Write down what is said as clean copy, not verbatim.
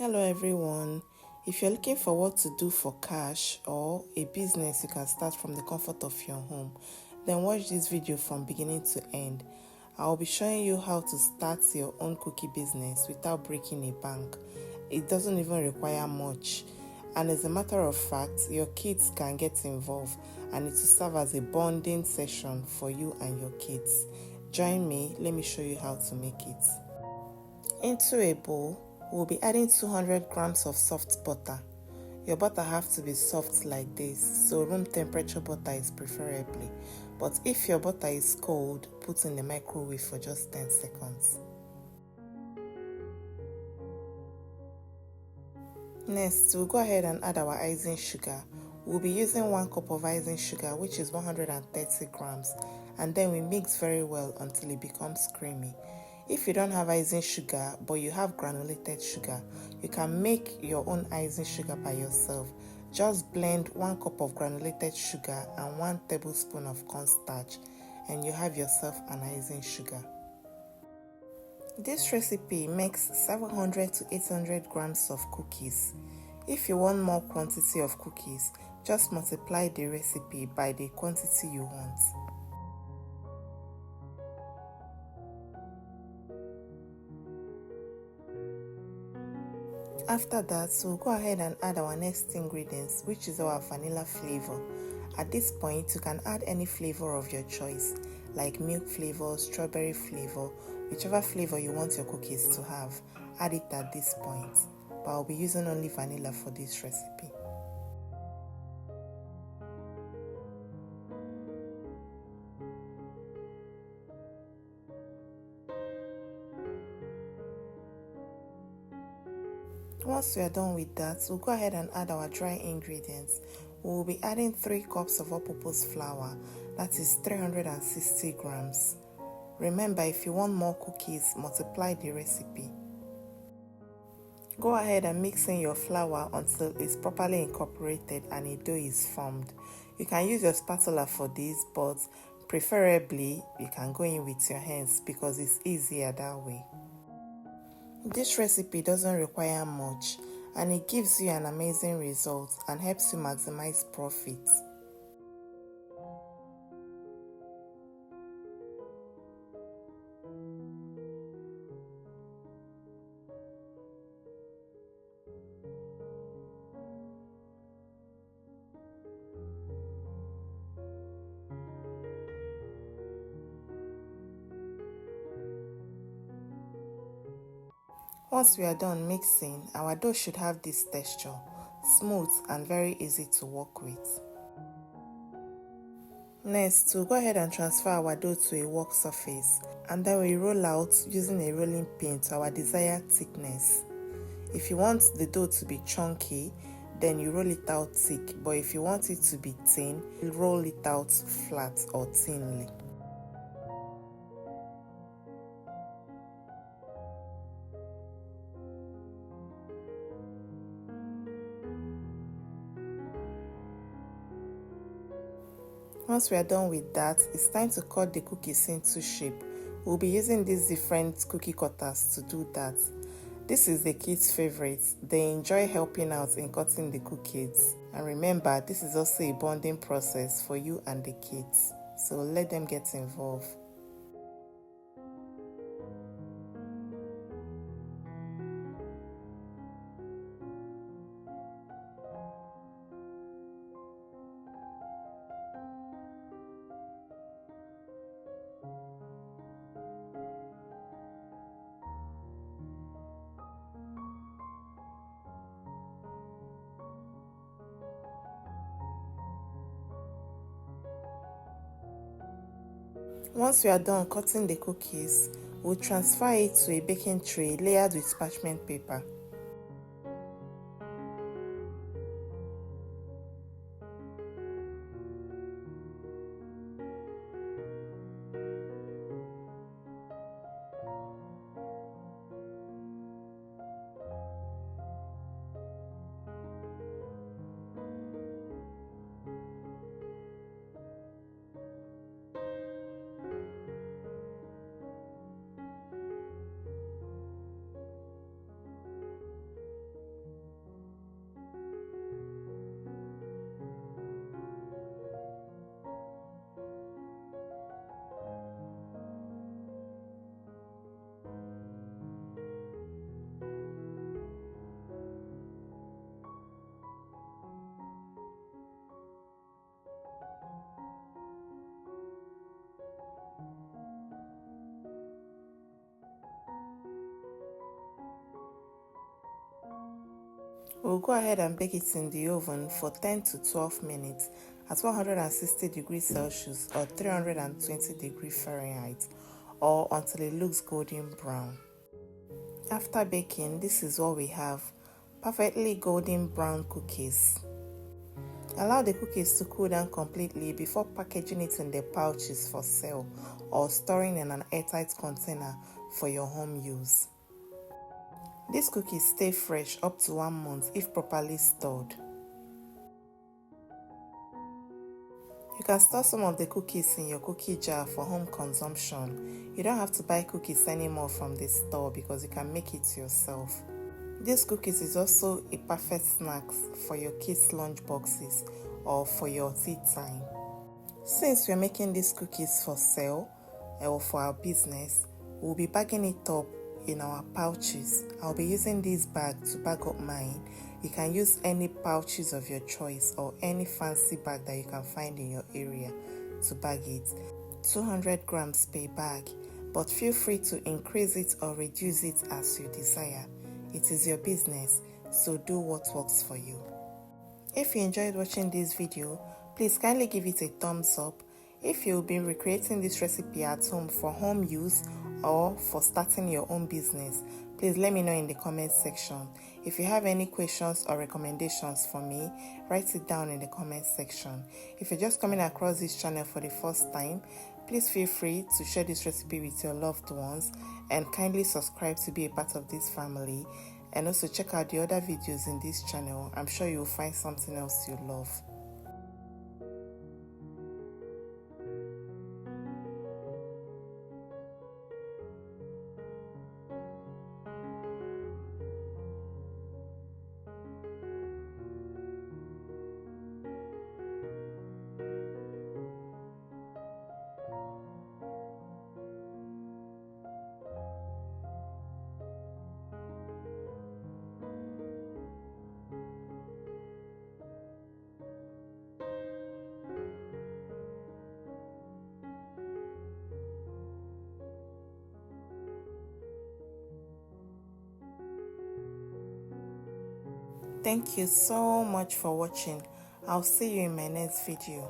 Hello everyone. If you're looking for what to do for cash or a business you can start from the comfort of your home, then watch this video from beginning to end. I'll be showing you how to start your own cookie business without breaking a bank. It doesn't even require much. And as a matter of fact, your kids can get involved and it will serve as a bonding session for you and your kids. Join me, let me show you how to make it. Into a bowl, we'll be adding 200 grams of soft butter. Your butter have to be soft like this, so room temperature butter is preferably. But if your butter is cold, put in the microwave for just 10 seconds. Next, we'll go ahead and add our icing sugar. We'll be using 1 cup of icing sugar, which is 130 grams, and then we mix very well until it becomes creamy. If you don't have icing sugar but you have granulated sugar, you can make your own icing sugar by yourself. Just blend 1 cup of granulated sugar and 1 tablespoon of cornstarch and you have yourself an icing sugar. This recipe makes 700 to 800 grams of cookies. If you want more quantity of cookies, just multiply the recipe by the quantity you want. After that, we'll go ahead and add our next ingredients, which is our vanilla flavor. At this point, you can add any flavor of your choice, like milk flavor, strawberry flavor, whichever flavor you want your cookies to have. Add it at this point, but I'll be using only vanilla for this recipe. Once we are done with that, we'll go ahead and add our dry ingredients. We will be adding 3 cups of all-purpose flour, that is 360 grams. Remember, if you want more cookies, multiply the recipe. Go ahead and mix in your flour until it's properly incorporated and a dough is formed. You can use your spatula for this, but preferably you can go in with your hands because it's easier that way. This recipe doesn't require much and it gives you an amazing result and helps you maximize profits. Once we are done mixing, our dough should have this texture, smooth and very easy to work with. Next, we'll go ahead and transfer our dough to a work surface and then we roll out using a rolling pin to our desired thickness. If you want the dough to be chunky, then you roll it out thick, but if you want it to be thin, you roll it out flat or thinly. Once we are done with that, it's time to cut the cookies into shape. We'll be using these different cookie cutters to do that. This is the kids' favorite. They enjoy helping out in cutting the cookies. And remember, this is also a bonding process for you and the kids. So let them get involved. Once we are done cutting the cookies, we'll transfer it to a baking tray layered with parchment paper. We'll go ahead and bake it in the oven for 10 to 12 minutes at 160 degrees Celsius or 320 degrees Fahrenheit, or until it looks golden brown. After baking, this is what we have: perfectly golden brown cookies. Allow the cookies to cool down completely before packaging it in the pouches for sale or storing in an airtight container for your home use. These cookies stay fresh up to 1 month if properly stored. You can store some of the cookies in your cookie jar for home consumption. You don't have to buy cookies anymore from the store because you can make it yourself. These cookies is also a perfect snack for your kids' lunch boxes or for your tea time. Since we are making these cookies for sale or for our business, we'll be bagging it up in our pouches. I'll be using this bag to bag up mine. You can use any pouches of your choice or any fancy bag that you can find in your area to bag it. 200 grams per bag, but feel free to increase it or reduce it as you desire. It is your business, so do what works for you. If you enjoyed watching this video, please kindly give it a thumbs up. If you've been recreating this recipe at home for home use or for starting your own business, please let me know in the comment section. If you have any questions or recommendations for me, write it down in the comment section. If you're just coming across this channel for the first time, please feel free to share this recipe with your loved ones and kindly subscribe to be a part of this family. And also check out the other videos in this channel. I'm sure you'll find something else you love. Thank you so much for watching. I'll see you in my next video.